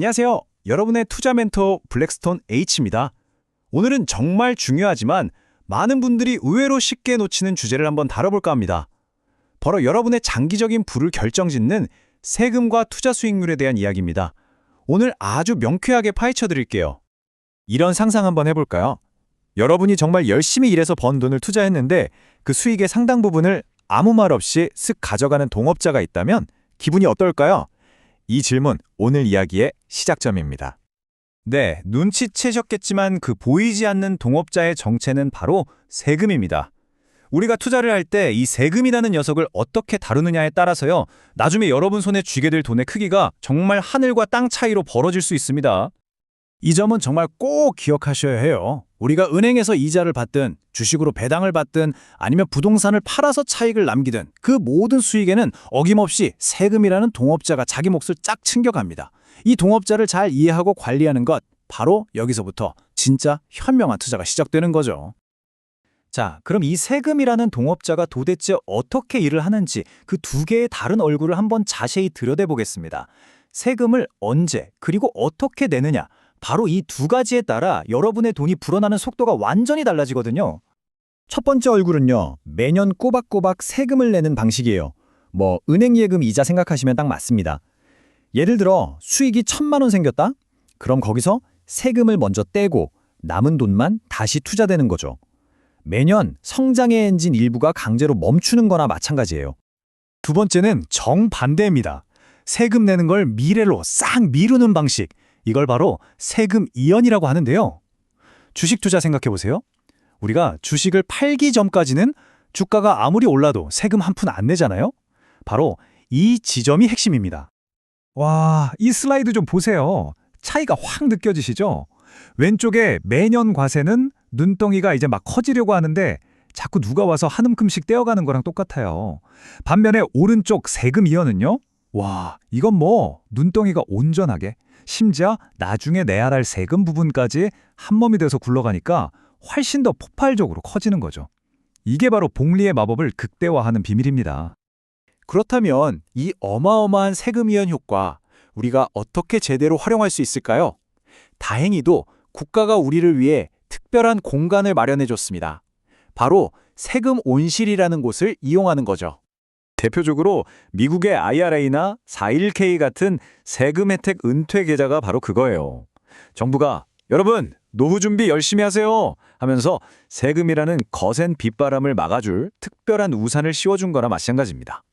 안녕하세요. 여러분의 투자 멘토 블랙스톤 H입니다. 오늘은 정말 중요하지만 많은 분들이 의외로 쉽게 놓치는 주제를 한번 다뤄볼까 합니다. 바로 여러분의 장기적인 부를 결정짓는 세금과 투자 수익률에 대한 이야기입니다. 오늘 아주 명쾌하게 파헤쳐 드릴게요. 이런 상상 한번 해볼까요? 여러분이 정말 열심히 일해서 번 돈을 투자했는데 그 수익의 상당 부분을 아무 말 없이 쓱 가져가는 동업자가 있다면 기분이 어떨까요? 이 질문, 오늘 이야기의 시작점입니다. 네, 눈치채셨겠지만 그 보이지 않는 동업자의 정체는 바로 세금입니다. 우리가 투자를 할 때 이 세금이라는 녀석을 어떻게 다루느냐에 따라서요, 나중에 여러분 손에 쥐게 될 돈의 크기가 정말 하늘과 땅 차이로 벌어질 수 있습니다. 이 점은 정말 꼭 기억하셔야 해요. 우리가 은행에서 이자를 받든 주식으로 배당을 받든 아니면 부동산을 팔아서 차익을 남기든 그 모든 수익에는 어김없이 세금이라는 동업자가 자기 몫을 쫙 챙겨갑니다. 이 동업자를 잘 이해하고 관리하는 것, 바로 여기서부터 진짜 현명한 투자가 시작되는 거죠. 자, 그럼 이 세금이라는 동업자가 도대체 어떻게 일을 하는지 그 두 개의 다른 얼굴을 한번 자세히 들여다보겠습니다. 세금을 언제 그리고 어떻게 내느냐, 바로 이 두 가지에 따라 여러분의 돈이 불어나는 속도가 완전히 달라지거든요. 첫 번째 얼굴은요, 매년 꼬박꼬박 세금을 내는 방식이에요. 은행 예금 이자 생각하시면 딱 맞습니다. 예를 들어 수익이 1,000만 원 생겼다? 그럼 거기서 세금을 먼저 떼고 남은 돈만 다시 투자되는 거죠. 매년 성장의 엔진 일부가 강제로 멈추는 거나 마찬가지예요. 두 번째는 정반대입니다. 세금 내는 걸 미래로 싹 미루는 방식. 이걸 바로 세금 이연이라고 하는데요. 주식 투자 생각해 보세요. 우리가 주식을 팔기 전까지는 주가가 아무리 올라도 세금 한 푼 안 내잖아요. 바로 이 지점이 핵심입니다. 와, 이 슬라이드 좀 보세요. 차이가 확 느껴지시죠? 왼쪽에 매년 과세는 눈덩이가 이제 막 커지려고 하는데 자꾸 누가 와서 한 움큼씩 떼어가는 거랑 똑같아요. 반면에 오른쪽 세금 이연은요? 와, 이건 눈덩이가 온전하게, 심지어 나중에 내야 할 세금 부분까지 한몸이 돼서 굴러가니까 훨씬 더 폭발적으로 커지는 거죠. 이게 바로 복리의 마법을 극대화하는 비밀입니다. 그렇다면 이 어마어마한 세금 이연 효과, 우리가 어떻게 제대로 활용할 수 있을까요? 다행히도 국가가 우리를 위해 특별한 공간을 마련해줬습니다. 바로 세금 온실이라는 곳을 이용하는 거죠. 대표적으로 미국의 IRA나 401k 같은 세금 혜택 은퇴 계좌가 바로 그거예요. 정부가 여러분 노후 준비 열심히 하세요 하면서 세금이라는 거센 빗바람을 막아줄 특별한 우산을 씌워준 거나 마찬가지입니다.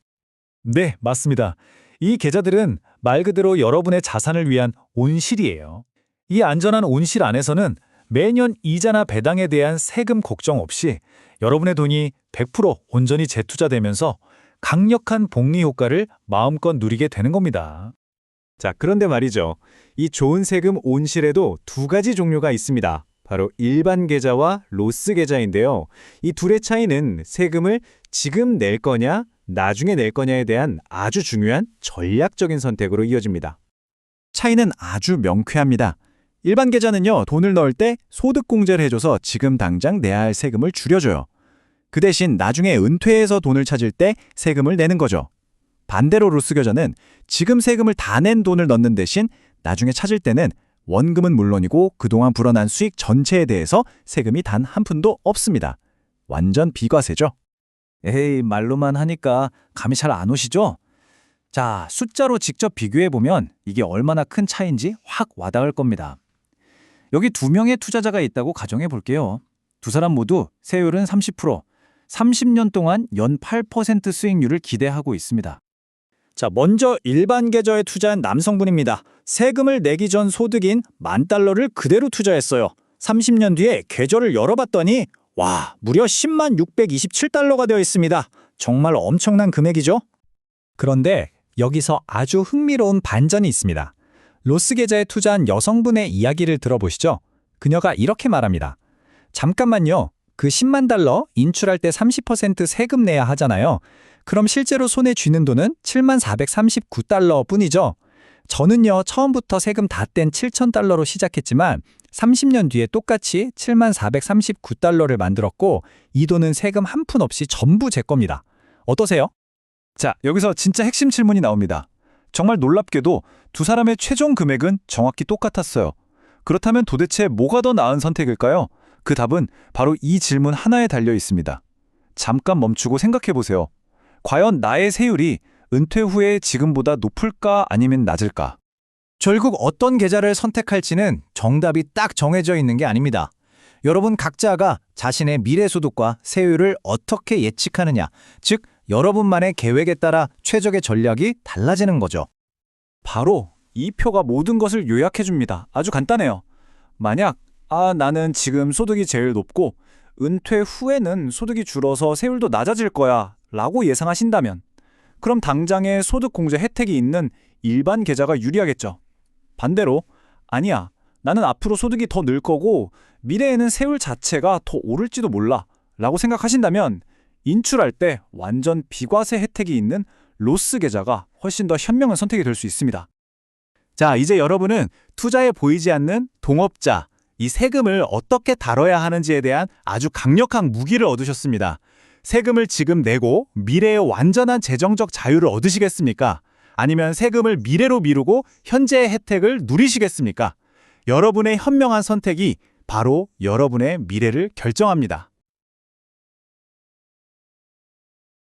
네, 맞습니다. 이 계좌들은 말 그대로 여러분의 자산을 위한 온실이에요. 이 안전한 온실 안에서는 매년 이자나 배당에 대한 세금 걱정 없이 여러분의 돈이 100% 온전히 재투자되면서 강력한 복리 효과를 마음껏 누리게 되는 겁니다. 자, 그런데 말이죠. 이 좋은 세금 온실에도 두 가지 종류가 있습니다. 바로 일반 계좌와 로스 계좌인데요. 이 둘의 차이는 세금을 지금 낼 거냐, 나중에 낼 거냐에 대한 아주 중요한 전략적인 선택으로 이어집니다. 차이는 아주 명쾌합니다. 일반 계좌는요, 돈을 넣을 때 소득공제를 해줘서 지금 당장 내야 할 세금을 줄여줘요. 그 대신 나중에 은퇴해서 돈을 찾을 때 세금을 내는 거죠. 반대로 로스 계좌는 지금 세금을 다 낸 돈을 넣는 대신 나중에 찾을 때는 원금은 물론이고 그동안 불어난 수익 전체에 대해서 세금이 단 한 푼도 없습니다. 완전 비과세죠. 에이, 말로만 하니까 감이 잘 안 오시죠? 자, 숫자로 직접 비교해보면 이게 얼마나 큰 차이인지 확 와닿을 겁니다. 여기 두 명의 투자자가 있다고 가정해 볼게요. 두 사람 모두 세율은 30%, 30년 동안 연 8% 수익률을 기대하고 있습니다. 자, 먼저 일반 계좌에 투자한 남성분입니다. 세금을 내기 전 소득인 $10,000를 그대로 투자했어요. 30년 뒤에 계좌를 열어봤더니 와, 무려 10만 627달러가 되어 있습니다. 정말 엄청난 금액이죠? 그런데 여기서 아주 흥미로운 반전이 있습니다. 로스 계좌에 투자한 여성분의 이야기를 들어보시죠. 그녀가 이렇게 말합니다. 잠깐만요. 그 10만 달러 인출할 때 30% 세금 내야 하잖아요. 그럼 실제로 손에 쥐는 돈은 7만 439달러 뿐이죠. 저는요, 처음부터 세금 다 뗀 7,000달러로 시작했지만 30년 뒤에 똑같이 7만 439달러를 만들었고 이 돈은 세금 한 푼 없이 전부 제 겁니다. 어떠세요? 자, 여기서 진짜 핵심 질문이 나옵니다. 정말 놀랍게도 두 사람의 최종 금액은 정확히 똑같았어요. 그렇다면 도대체 뭐가 더 나은 선택일까요? 그 답은 바로 이 질문 하나에 달려 있습니다. 잠깐 멈추고 생각해 보세요. 과연 나의 세율이 은퇴 후에 지금보다 높을까 아니면 낮을까? 결국 어떤 계좌를 선택할지는 정답이 딱 정해져 있는 게 아닙니다. 여러분 각자가 자신의 미래 소득과 세율을 어떻게 예측하느냐, 즉 여러분만의 계획에 따라 최적의 전략이 달라지는 거죠. 바로 이 표가 모든 것을 요약해 줍니다. 아주 간단해요. 만약 나는 지금 소득이 제일 높고 은퇴 후에는 소득이 줄어서 세율도 낮아질 거야 라고 예상하신다면 그럼 당장의 소득 공제 혜택이 있는 일반 계좌가 유리하겠죠. 반대로 아니야, 나는 앞으로 소득이 더 늘 거고 미래에는 세율 자체가 더 오를지도 몰라 라고 생각하신다면 인출할 때 완전 비과세 혜택이 있는 로스 계좌가 훨씬 더 현명한 선택이 될 수 있습니다. 자, 이제 여러분은 투자에 보이지 않는 동업자, 이 세금을 어떻게 다뤄야 하는지에 대한 아주 강력한 무기를 얻으셨습니다. 세금을 지금 내고 미래의 완전한 재정적 자유를 얻으시겠습니까? 아니면 세금을 미래로 미루고 현재의 혜택을 누리시겠습니까? 여러분의 현명한 선택이 바로 여러분의 미래를 결정합니다.